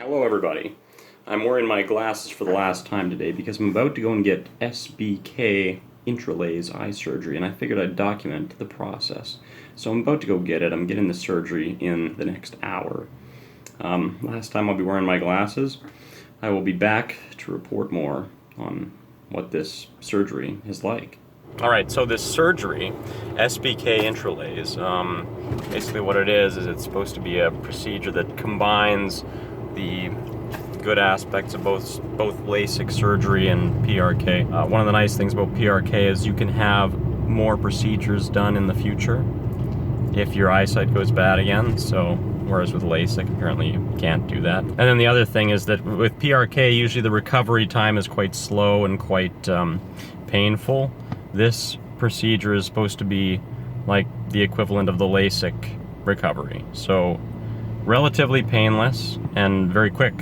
Hello everybody. I'm wearing my glasses for the last time today because I'm about to go and get SBK Intralase Eye Surgery, and I figured I'd document the process. So I'm about to go get it. I'm getting the surgery in the next hour. Last time I'll be wearing my glasses. I will be back to report more on what this surgery is like. Alright, so this surgery, SBK Intralase, basically what it is it's supposed to be a procedure that combines the good aspects of both LASIK surgery and PRK. One of the nice things about PRK is you can have more procedures done in the future if your eyesight goes bad again, so whereas with LASIK apparently you can't do that. And then the other thing is that with PRK usually the recovery time is quite slow and quite painful. This procedure is supposed to be like the equivalent of the LASIK recovery, so relatively painless and very quick.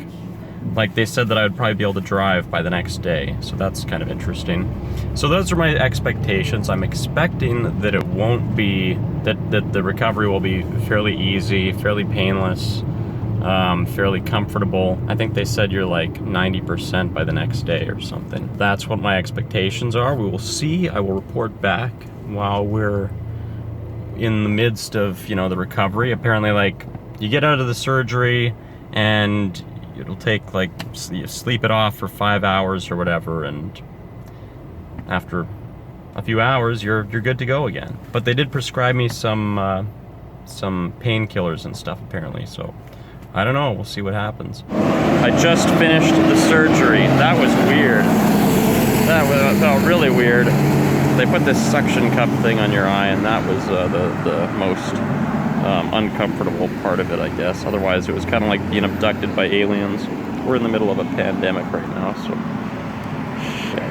Like they said that I would probably be able to drive by the next day, so that's kind of interesting. So those are my expectations. I'm expecting that it won't be, that the recovery will be fairly easy, fairly painless, fairly comfortable. I think they said you're like 90% by the next day or something. That's what my expectations are. We will see. I will report back while we're in the midst of, you know, the recovery. Apparently, like, you get out of the surgery and it'll take, like, you sleep it off for 5 hours or whatever, and after a few hours you're good to go again. But they did prescribe me some painkillers and stuff apparently, so I don't know, we'll see what happens. I just finished the surgery. That was weird. That felt really weird. They put this suction cup thing on your eye, and that was the most uncomfortable part of it, I guess. Otherwise, it was kind of like being abducted by aliens. We're in the middle of a pandemic right now, so shit.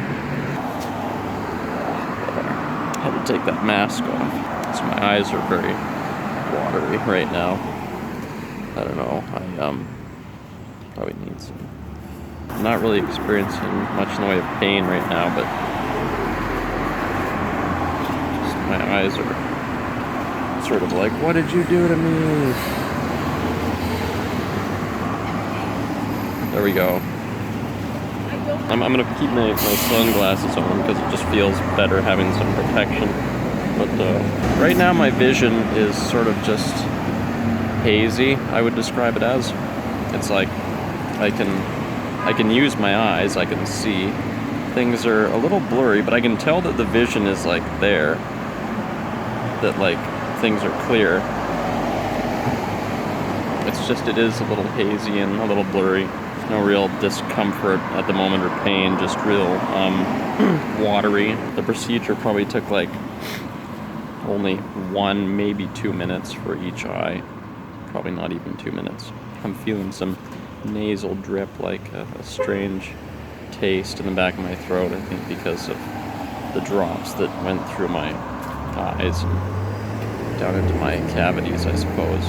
I had to take that mask off, so my eyes are very watery right now. I don't know. I probably need some. I'm not really experiencing much in the way of pain right now, but just my eyes are sort of like, what did you do to me? There we go. I'm gonna keep my sunglasses on because it just feels better having some protection. But right now my vision is sort of just hazy, I would describe it as. It's like I can use my eyes, I can see. Things are a little blurry, but I can tell that the vision is like there. That like things are clear. It's just it is a little hazy and a little blurry. There's no real discomfort at the moment or pain, just real watery. The procedure probably took like only 1, maybe 2 minutes for each eye. Probably not even 2 minutes. I'm feeling some nasal drip, like a strange taste in the back of my throat, I think because of the drops that went through my eyes and down into my cavities, I suppose.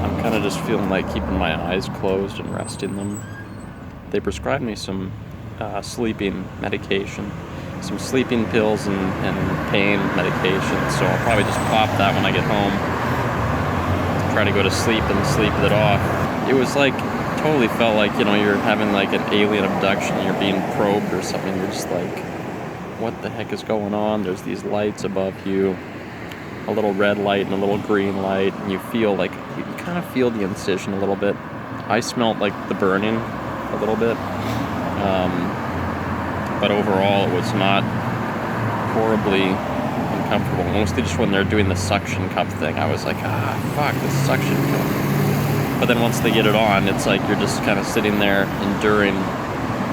I'm kind of just feeling like keeping my eyes closed and resting them. They prescribed me some sleeping medication, some sleeping pills and pain medication, so I'll probably just pop that when I get home. Try to go to sleep and sleep it off. It was like, totally felt like, you know, you're having like an alien abduction, you're being probed or something. You're just like, what the heck is going on? There's these lights above you, a little red light and a little green light, and you feel like, you kind of feel the incision a little bit. I smelled like the burning a little bit, but overall it was not horribly uncomfortable. Mostly just when they're doing the suction cup thing, I was like, fuck, this suction cup. But then once they get it on, it's like you're just kind of sitting there enduring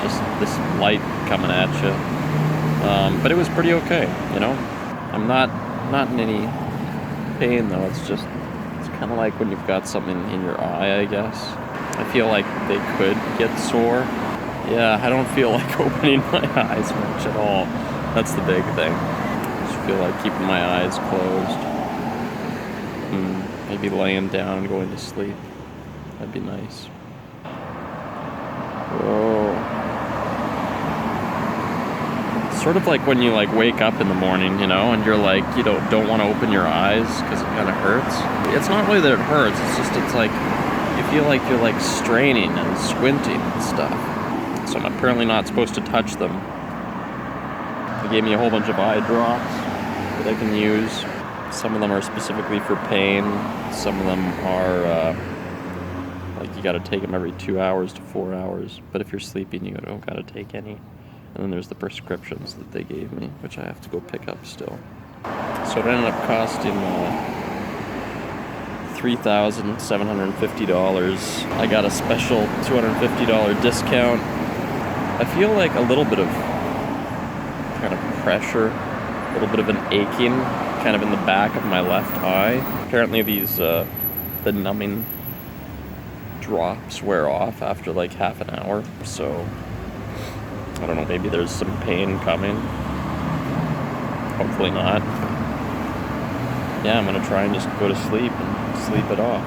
just this light coming at you. But it was pretty okay, you know? I'm not in any pain though. It's kind of like when you've got something in your eye, I guess. I feel like they could get sore. Yeah, I don't feel like opening my eyes much at all. That's the big thing. I just feel like keeping my eyes closed. Maybe laying down and going to sleep. That'd be nice. Whoa. It's sort of like when you like wake up in the morning, you know, and you're like, you don't want to open your eyes because it kind of hurts. It's not really that it hurts, it's just, it's like, you feel like you're like straining and squinting and stuff. So I'm apparently not supposed to touch them. They gave me a whole bunch of eye drops that I can use. Some of them are specifically for pain. Some of them are like you gotta take them every 2 hours to 4 hours. But if you're sleeping, you don't gotta take any. And then there's the prescriptions that they gave me, which I have to go pick up still. So it ended up costing $3,750. I got a special $250 discount. I feel like a little bit of kind of pressure, a little bit of an aching kind of in the back of my left eye. Apparently these, the numbing drops wear off after like half an hour, so I don't know, maybe there's some pain coming. Hopefully not. Yeah, I'm gonna try and just go to sleep and sleep it off.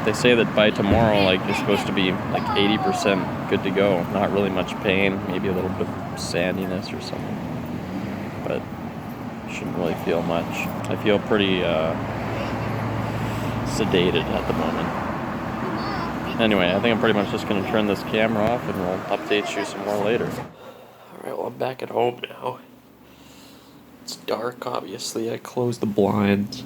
They say that by tomorrow, like, you're supposed to be like 80% good to go. Not really much pain, maybe a little bit of sandiness or something, but shouldn't really feel much. I feel pretty sedated at the moment. Anyway, I think I'm pretty much just gonna turn this camera off and we'll update you some more later. Alright, well, I'm back at home now. It's dark, obviously. I closed the blinds.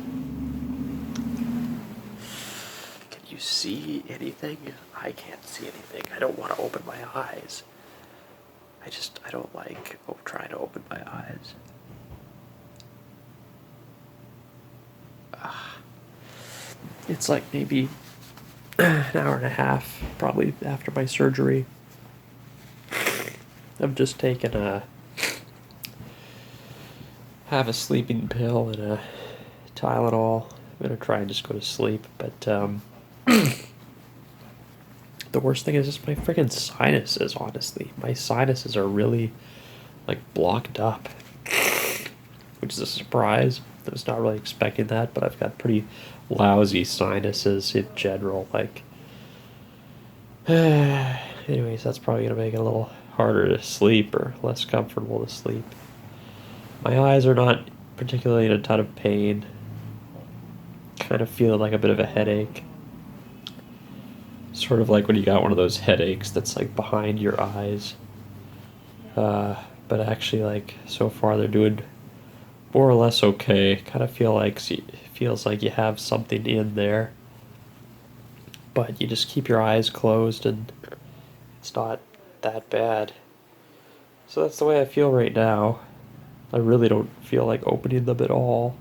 Can you see anything? I can't see anything. I don't want to open my eyes. I don't like trying to open my eyes. It's like maybe an hour and a half, probably after my surgery. I've just taken have a sleeping pill and a Tylenol. I'm gonna try and just go to sleep, but the worst thing is just my freaking sinuses, honestly. My sinuses are really, like, blocked up, which is a surprise. I was not really expecting that, but I've got pretty lousy sinuses in general, like, anyways, that's probably gonna make it a little harder to sleep, or less comfortable to sleep. My eyes are not particularly in a ton of pain. Kind of feeling like a bit of a headache. Sort of like when you got one of those headaches that's like behind your eyes. But actually, like, so far they're doing more or less okay. Kind of feels like you have something in there. But you just keep your eyes closed and it's not that bad. So that's the way I feel right now. I really don't feel like opening them at all.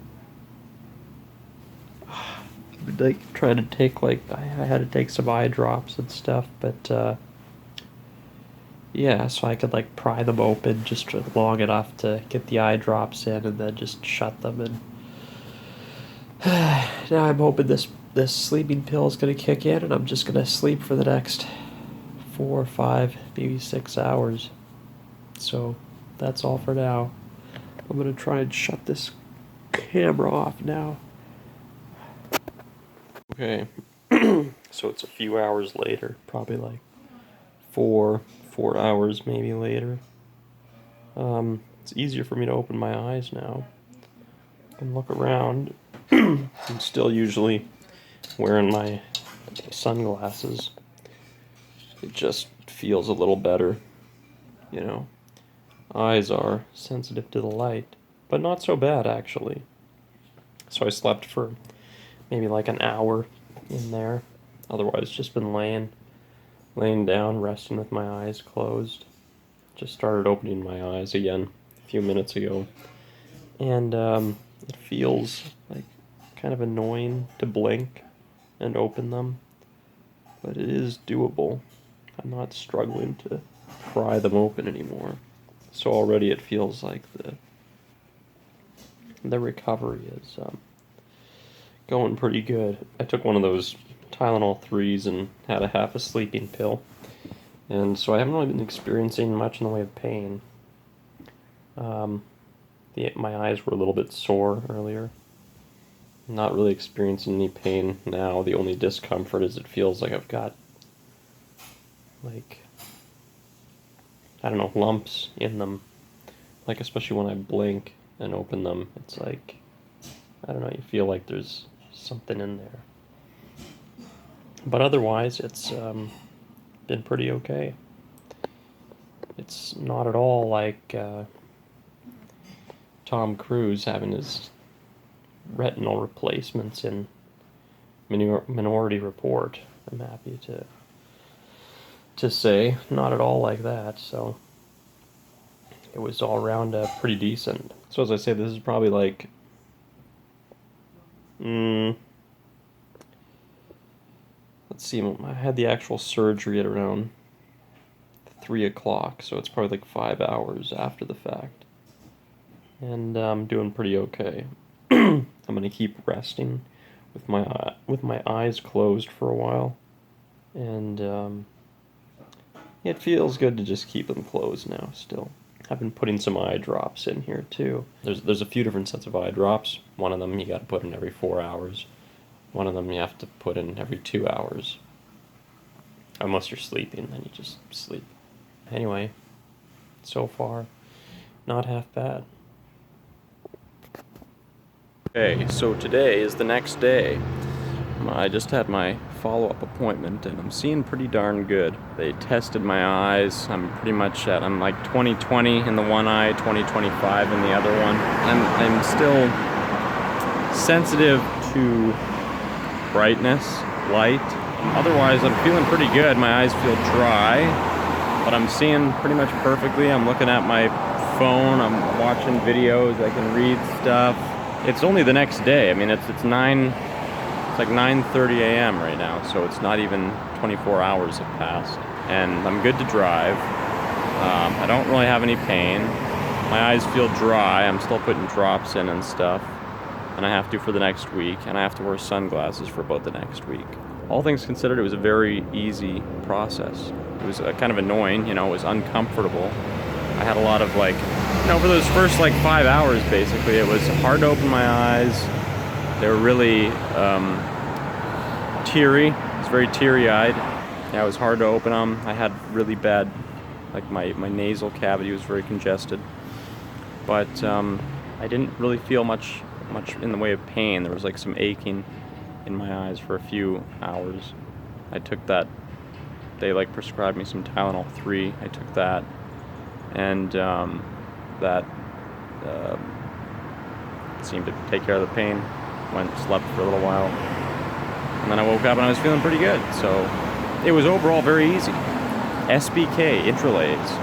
I've been, like, trying to take, like, I had to take some eye drops and stuff, but yeah, so I could, like, pry them open just long enough to get the eye drops in and then just shut them. And now I'm hoping this sleeping pill is gonna kick in and I'm just gonna sleep for the next 4 or 5, maybe 6 hours. So that's all for now. I'm gonna try and shut this camera off now. Okay, so it's a few hours later, probably like 4 hours maybe later. It's easier for me to open my eyes now and look around. I'm still usually wearing my sunglasses. It just feels a little better, you know. Eyes are sensitive to the light, but not so bad actually. So I slept for maybe like an hour in there. Otherwise, just been laying down, resting with my eyes closed. Just started opening my eyes again a few minutes ago. And it feels like kind of annoying to blink and open them, but it is doable. I'm not struggling to pry them open anymore. So already it feels like the recovery is going pretty good. I took one of those Tylenol 3s and had a half a sleeping pill. And so I haven't really been experiencing much in the way of pain. My eyes were a little bit sore earlier. Not really experiencing any pain now. The only discomfort is it feels like I've got, like, I don't know, lumps in them. Like, especially when I blink and open them, it's like, I don't know, you feel like there's something in there. But otherwise, it's been pretty okay. It's not at all like Tom Cruise having his retinal replacements in Minority Report. I'm happy to say, not at all like that. So it was all around pretty decent. So as I say, this is probably like let's see, I had the actual surgery at around 3 o'clock, so it's probably like 5 hours after the fact. And I'm doing pretty okay. I'm gonna keep resting with my eyes closed for a while, and it feels good to just keep them closed now. Still, I've been putting some eye drops in here too. There's a few different sets of eye drops. One of them you got to put in every 4 hours. One of them you have to put in every 2 hours. Unless you're sleeping, then you just sleep. Anyway, so far, not half bad. Okay, so today is the next day. I just had my follow-up appointment and I'm seeing pretty darn good. They tested my eyes. I'm pretty much I'm like 20/20 in the one eye, 20/25 in the other one. I'm still sensitive to brightness, light. Otherwise, I'm feeling pretty good. My eyes feel dry, but I'm seeing pretty much perfectly. I'm looking at my phone. I'm watching videos. I can read stuff. It's only the next day. I mean, it's like 9:30 a.m. right now, so it's not even 24 hours have passed. And I'm good to drive. I don't really have any pain. My eyes feel dry. I'm still putting drops in and stuff. And I have to for the next week. And I have to wear sunglasses for about the next week. All things considered, it was a very easy process. It was kind of annoying, you know, it was uncomfortable. I had a lot of for those first 5 hours, basically, it was hard to open my eyes. They were really teary. It was very teary-eyed. Yeah, it was hard to open them. I had really bad, my nasal cavity was very congested. But I didn't really feel much in the way of pain. There was some aching in my eyes for a few hours. I took that. They prescribed me some Tylenol 3. I took that, and that seemed to take care of the pain. Slept for a little while, and then I woke up and I was feeling pretty good. So it was overall very easy. SBK Intralase.